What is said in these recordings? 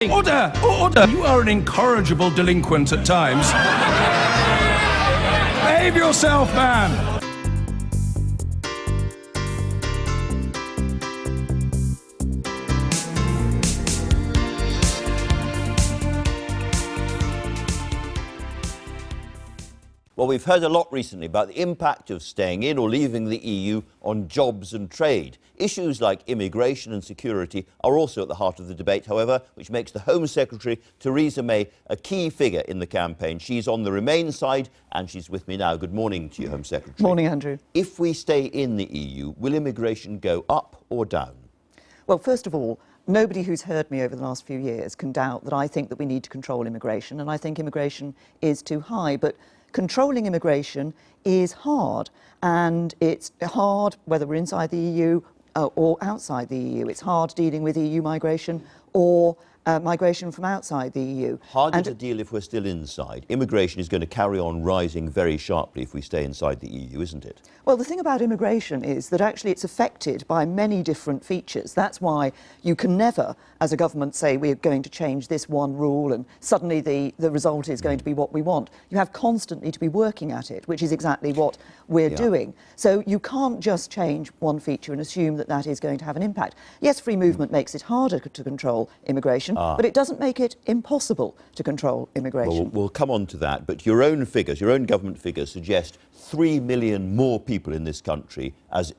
Order! Order! You are an incorrigible delinquent at times. Behave yourself, man! Well, we've heard a lot recently about the impact of staying in or leaving the EU on jobs and trade. Issues like immigration and security are also at the heart of the debate, however, which makes the Home Secretary, Theresa May, a key figure in the campaign. She's on the Remain side, and she's with me now. Good morning to you, Home Secretary. Morning, Andrew. If we stay in the EU, will immigration go up or down? Well, first of all, nobody who's heard me over the last few years can doubt that I think that we need to control immigration, and I think immigration is too high. But controlling immigration is hard, and it's hard whether we're inside the EU or outside the EU. It's hard dealing with EU migration or migration from outside the EU. Harder to deal if we're still inside. Immigration is going to carry on rising very sharply if we stay inside the EU, isn't it? Well, the thing about immigration is that actually it's affected by many different features. That's why you can never, as a government, say we're going to change this one rule and suddenly the result is going to be what we want. You have constantly to be working at it, which is exactly what we're doing. So you can't just change one feature and assume that that is going to have an impact. Yes, free movement makes it harder to control immigration, but it doesn't make it impossible to control immigration. Well, we'll come on to that, but your own figures, your own government figures suggest 3 million more people in this country as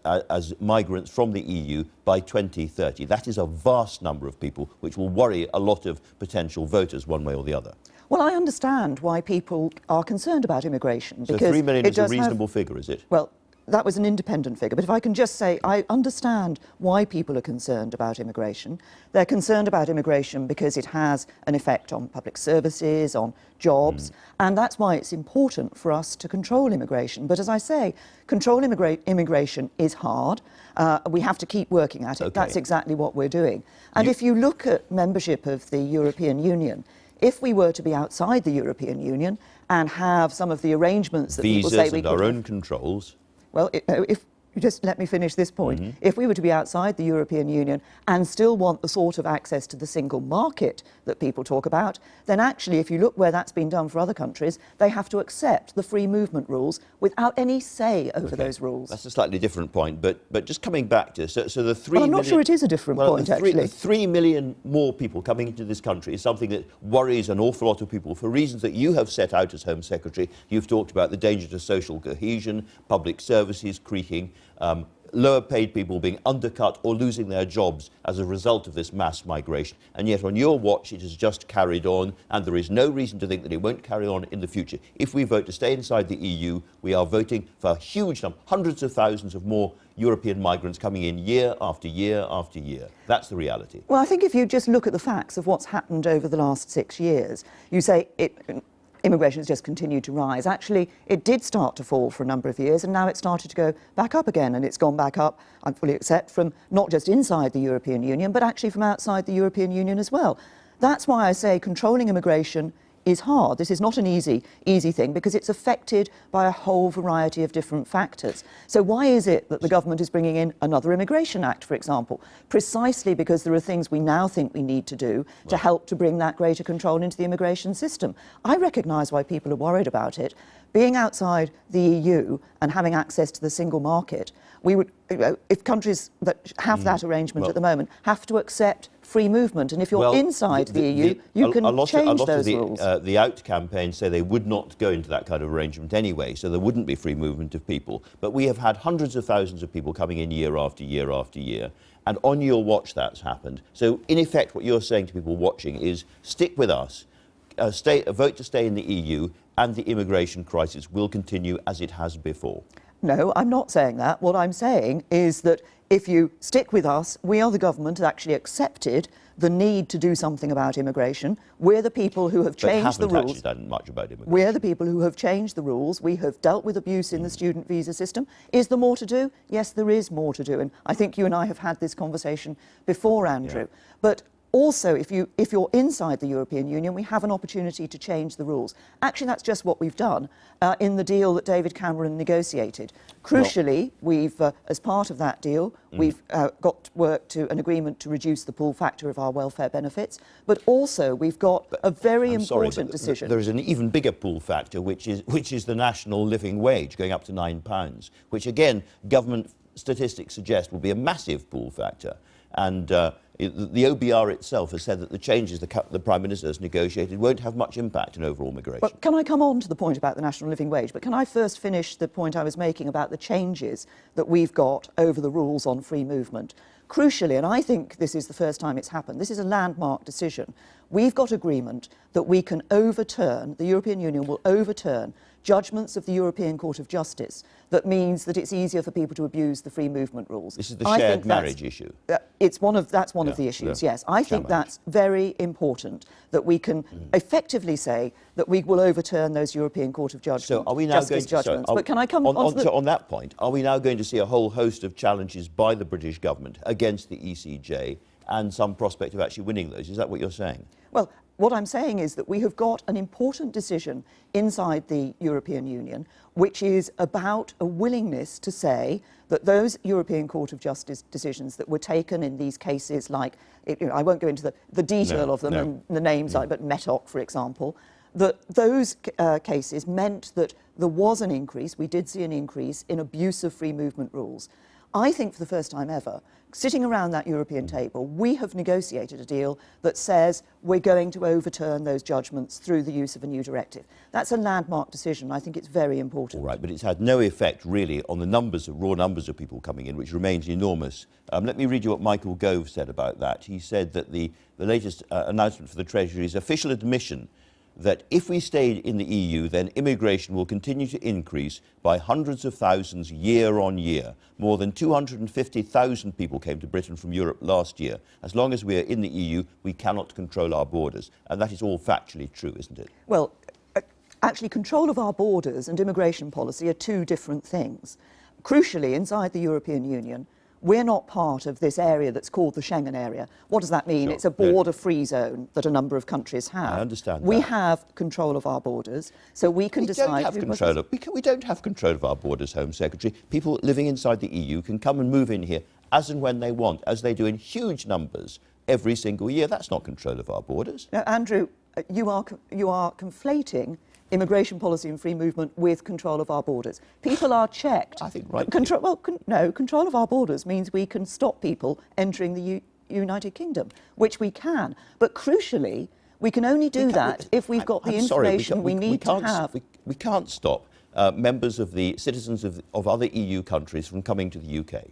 migrants from the EU by 2030. That is a vast number of people, which will worry a lot of potential voters one way or the other. Well, I understand why people are concerned about immigration. So 3 million is a reasonable figure, is it? Well, that was an independent figure, but if I can just say, I understand why people are concerned about immigration. They're concerned about immigration because it has an effect on public services, on jobs, and that's why it's important for us to control immigration. But as I say, control immigration is hard. We have to keep working at it. Okay. That's exactly what we're doing. And if you look at membership of the European Union, if we were to be outside the European Union and have some of the arrangements that people say we could and our own controls. Well, if you just let me finish this point. If we were to be outside the European Union and still want the sort of access to the single market that people talk about, then actually, if you look where that's been done for other countries, they have to accept the free movement rules without any say over those rules. That's a slightly different point, but just coming back to, so the 3 Well, I'm not million, sure it is a different point, actually. The 3 million more people coming into this country is something that worries an awful lot of people for reasons that you have set out as Home Secretary. You've talked about the danger to social cohesion, public services creaking, lower paid people being undercut or losing their jobs as a result of this mass migration. And yet on your watch it has just carried on, and there is no reason to think that it won't carry on in the future. If we vote to stay inside the EU, we are voting for a huge number, hundreds of thousands of more European migrants coming in year after year after year. That's the reality. Well, I think if you just look at the facts of what's happened over the last 6 years, you say immigration has just continued to rise. Actually, it did start to fall for a number of years, and now it's started to go back up again, and it's gone back up, I fully accept, from not just inside the European Union, but actually from outside the European Union as well. That's why I say controlling immigration is hard. This is not an easy thing because it's affected by a whole variety of different factors. So why is it that the government is bringing in another Immigration Act, for example? Precisely because there are things we now think we need to do to help to bring that greater control into the immigration system. I recognise why people are worried about it. Being outside the EU and having access to the single market, we would, if countries that have that arrangement at the moment have to accept free movement, and if you're inside the EU, you can change those rules. The Out campaign say they would not go into that kind of arrangement anyway, so there wouldn't be free movement of people. But we have had hundreds of thousands of people coming in year after year after year, and on your watch that's happened. So in effect, what you're saying to people watching is stick with us, vote to stay in the EU, and the immigration crisis will continue as it has before. No, I'm not saying that. What I'm saying is that if you stick with us, we are the government that actually accepted the need to do something about immigration. We're the people who have changed the rules. But haven't actually done much about immigration. We're the people who have changed the rules. We have dealt with abuse in the student visa system. Is there more to do? Yes, there is more to do. And I think you and I have had this conversation before, Andrew. But Also, if you're inside the European Union, we have an opportunity to change the rules. Actually, that's just what we've done in the deal that David Cameron negotiated. Crucially, we've, as part of that deal, we've got work to an agreement to reduce the pool factor of our welfare benefits, but also we've got a very important decision. There is an even bigger pool factor, which is the national living wage going up to £9, which again, government statistics suggest will be a massive pool factor. And the OBR itself has said that the changes the Prime Minister has negotiated won't have much impact on overall migration. But can I come on to the point about the national living wage? But can I first finish the point I was making about the changes that we've got over the rules on free movement? Crucially, and I think this is the first time it's happened, this is a landmark decision. We've got agreement that we can overturn, the European Union will overturn judgments of the European Court of Justice that means that it's easier for people to abuse the free movement rules. This is the shared marriage issue. That's one of the issues, yes. I think that's very important, that we can effectively say that we will overturn those European Court of Justice So are we now going to, judgments. But can I come on that point, are we now going to see a whole host of challenges by the British government against the ECJ and some prospect of actually winning those? Is that what you're saying? Well, what I'm saying is that we have got an important decision inside the European Union, which is about a willingness to say that those European Court of Justice decisions that were taken in these cases, like, I won't go into the detail of them and the names, but Metoc, for example, that those cases meant that there was an increase, we did see an increase in abuse of free movement rules. I think for the first time ever, sitting around that European table, we have negotiated a deal that says we're going to overturn those judgments through the use of a new directive. That's a landmark decision. I think it's very important. All right, but it's had no effect really on the raw numbers of people coming in, which remains enormous. Let me read you what Michael Gove said about that. He said that the latest announcement for the Treasury is official admission that if we stayed in the EU, then immigration will continue to increase by hundreds of thousands year on year. More than 250,000 people came to Britain from Europe last year. As long as we are in the EU, we cannot control our borders. And that is all factually true, isn't it? Well, actually, control of our borders and immigration policy are two different things. Crucially, inside the European Union, we're not part of this area that's called the Schengen area. What does that mean? Sure. It's a border-free zone that a number of countries have. I understand We that. have control of our borders, so we can decide... We don't have control of our borders, Home Secretary. People living inside the EU can come and move in here as and when they want, as they do in huge numbers every single year. That's not control of our borders. Now, Andrew, you are conflating immigration policy and free movement with control of our borders. People are checked. I think right. Control of our borders means we can stop people entering the United Kingdom, which we can. But crucially, we can only do that if we've got the information we need to have. We can't stop members of the citizens of other EU countries from coming to the UK.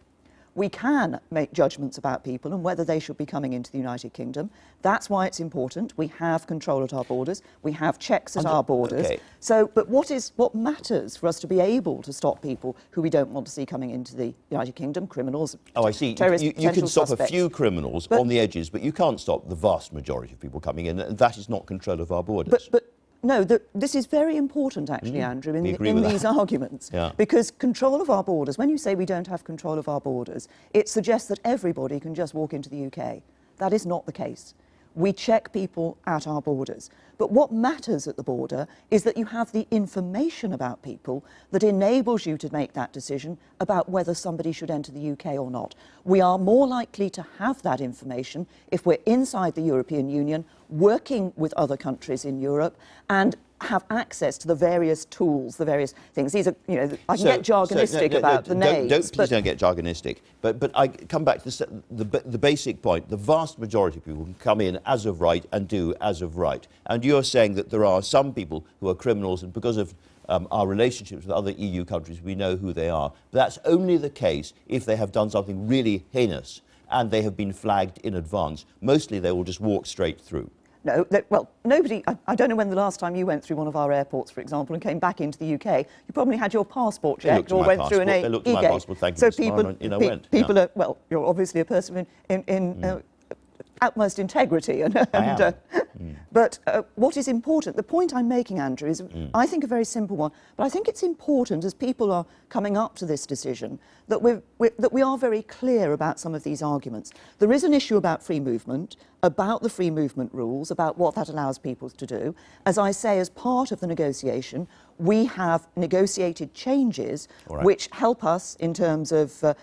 We can make judgments about people and whether they should be coming into the United Kingdom. That's why it's important. We have control at our borders. We have checks at our borders. Okay. So, but what matters for us to be able to stop people who we don't want to see coming into the United Kingdom, criminals, Oh, I see. terrorists, You can potential stop suspects. a few criminals on the edges, but you can't stop the vast majority of people coming in, and that is not control of our borders. But no, this is very important, actually, Andrew, in these arguments. Yeah. Because control of our borders, when you say we don't have control of our borders, it suggests that everybody can just walk into the UK. That is not the case. We check people at our borders. But what matters at the border is that you have the information about people that enables you to make that decision about whether somebody should enter the UK or not. We are more likely to have that information if we're inside the European Union, working with other countries in Europe, and have access to the various tools, the various things. These are, I can get jargonistic about the names. Please don't get jargonistic. But I come back to the basic point. The vast majority of people can come in as of right and do as of right. And you're saying that there are some people who are criminals, and because of our relationships with other EU countries, we know who they are. But that's only the case if they have done something really heinous and they have been flagged in advance. Mostly they will just walk straight through. No, nobody, I don't know when the last time you went through one of our airports, for example, and came back into the UK, you probably had your passport checked or went through an e-gate. They looked at my passport, thank you, so people are, well, you're obviously a person in utmost integrity. But what is important, the point I'm making, Andrew, is I think a very simple one, but I think it's important as people are coming up to this decision that we are very clear about some of these arguments. There is an issue about free movement. about the free movement rules, about what that allows people to do. As I say, as part of the negotiation, we have negotiated changes which help us in terms of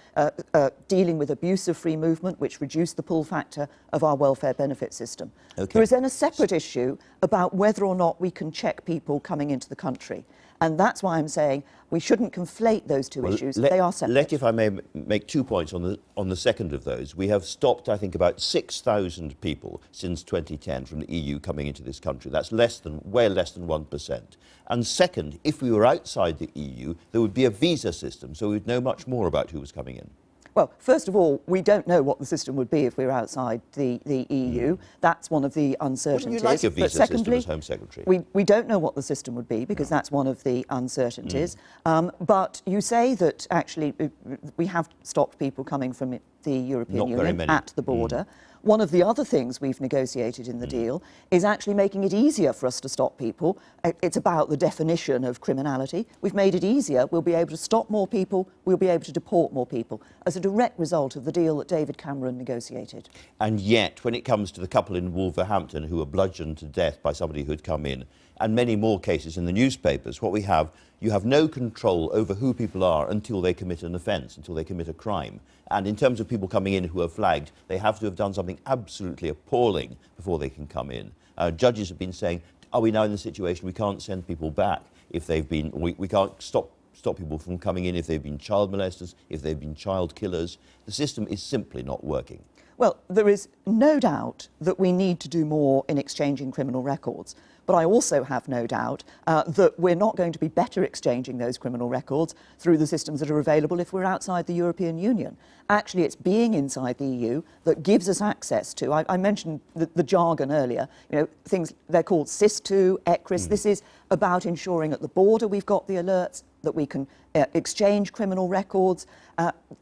dealing with abuse of free movement, which reduce the pull factor of our welfare benefit system. There is then a separate issue about whether or not we can check people coming into the country. And that's why I'm saying we shouldn't conflate those two issues. They are separate. If I may make 2 points on the second of those. We have stopped, I think, about 6,000 people since 2010 from the EU coming into this country. That's way less than 1%. And second, if we were outside the EU, there would be a visa system, so we'd know much more about who was coming in. Well, first of all, we don't know what the system would be if we were outside the EU. That's one of the uncertainties. Wouldn't you like a visa system as Home Secretary? We don't know what the system would be because that's one of the uncertainties. But you say that actually we have stopped people coming from the European Union at the border. One of the other things we've negotiated in the deal is actually making it easier for us to stop people. It's about the definition of criminality. We've made it easier. We'll be able to stop more people. We'll be able to deport more people as a direct result of the deal that David Cameron negotiated. And yet, when it comes to the couple in Wolverhampton who were bludgeoned to death by somebody who had come in, and many more cases in the newspapers, what we have, you have no control over who people are until they commit an offence, until they commit a crime. And in terms of people coming in who are flagged, they have to have done something absolutely appalling before they can come in. Judges have been saying, are we now in the situation we can't send people back if they've been, we can't stop people from coming in if they've been child molesters, if they've been child killers. The system is simply not working. Well, there is no doubt that we need to do more in exchanging criminal records. But I also have no doubt that we're not going to be better exchanging those criminal records through the systems that are available if we're outside the European Union. Actually, it's being inside the EU that gives us access to, I mentioned the jargon earlier, you know, things, they're called SIS2, ECRIS. This is about ensuring at the border we've got the alerts, that we can exchange criminal records.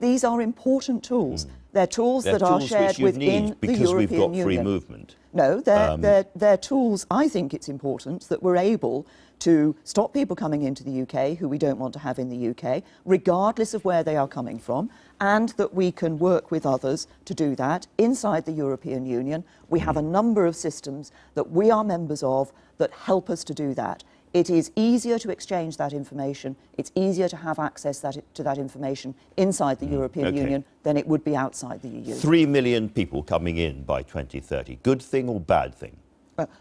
These are important tools. They're tools that are shared within the European Union. Because we've got free movement. No, they're tools. I think it's important that we're able to stop people coming into the UK who we don't want to have in the UK, regardless of where they are coming from, and that we can work with others to do that inside the European Union. We have a number of systems that we are members of that help us to do that. It is easier to exchange that information. It's easier to have access to that information inside the European Union than it would be outside the EU. 3 million people coming in by 2030. Good thing or bad thing?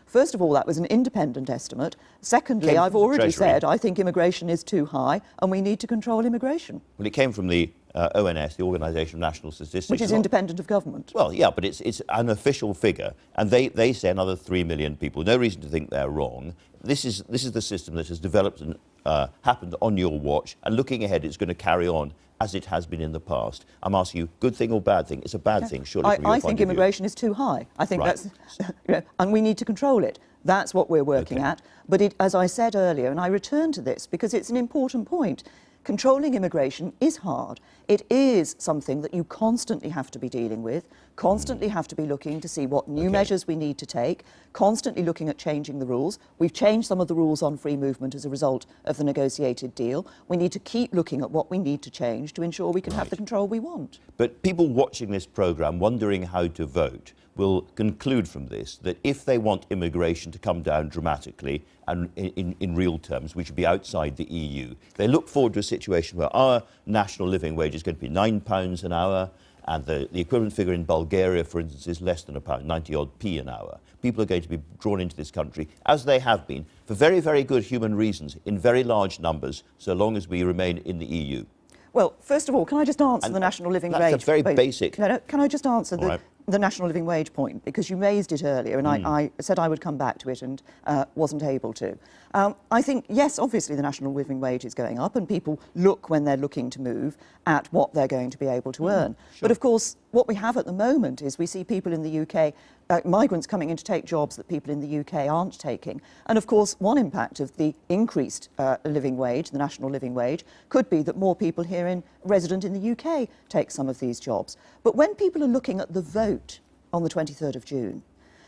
First of all, that was an independent estimate. Secondly, I've already said I think immigration is too high and we need to control immigration. Well, it came from the ONS, the Organisation of National Statistics. Which is independent of government. Well, yeah, but it's an official figure. And they say another 3 million people. No reason to think they're wrong. This is the system that has developed and happened on your watch. And looking ahead, it's going to carry on as it has been in the past. I'm asking you, good thing or bad thing? It's a bad thing, surely. I think immigration is too high. I think that's, and we need to control it. That's what we're working at. But as I said earlier, and I return to this because it's an important point, controlling immigration is hard. It is something that you constantly have to be dealing with, constantly have to be looking to see what new measures we need to take, constantly looking at changing the rules. We've changed some of the rules on free movement as a result of the negotiated deal. We need to keep looking at what we need to change to ensure we can have the control we want. But people watching this programme, wondering how to vote, will conclude from this that if they want immigration to come down dramatically and in real terms, we should be outside the EU. They look forward to a situation where our national living wage is going to be £9 an hour, and the equivalent figure in Bulgaria, for instance, is less than £1, 90-odd-p an hour. People are going to be drawn into this country, as they have been, for very, very good human reasons, in very large numbers, so long as we remain in the EU. Well, first of all, can I just answer the national living wage? That's a very basic... No, can I just answer the national living wage point? Because you raised it earlier, and I said I would come back to it and wasn't able to. I think, yes, obviously the national living wage is going up, and people look when they're looking to move at what they're going to be able to earn. Sure. But of course, what we have at the moment is we see people in the UK, migrants coming in to take jobs that people in the UK aren't taking. And of course, one impact of the increased living wage, the national living wage, could be that more people here resident in the UK take some of these jobs. But when people are looking at the vote on the 23rd of June,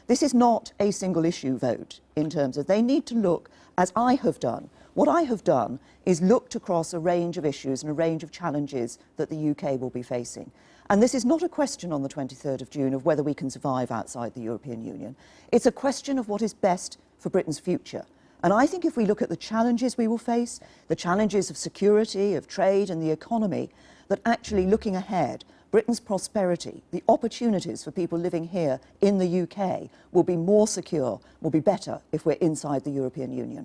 this is not a single issue vote in terms of they need to look, as I have done. What I have done is looked across a range of issues and a range of challenges that the UK will be facing. And this is not a question on the 23rd of June of whether we can survive outside the European Union. It's a question of what is best for Britain's future. And I think if we look at the challenges we will face, the challenges of security, of trade and the economy, that actually looking ahead, Britain's prosperity, the opportunities for people living here in the UK will be more secure, will be better if we're inside the European Union.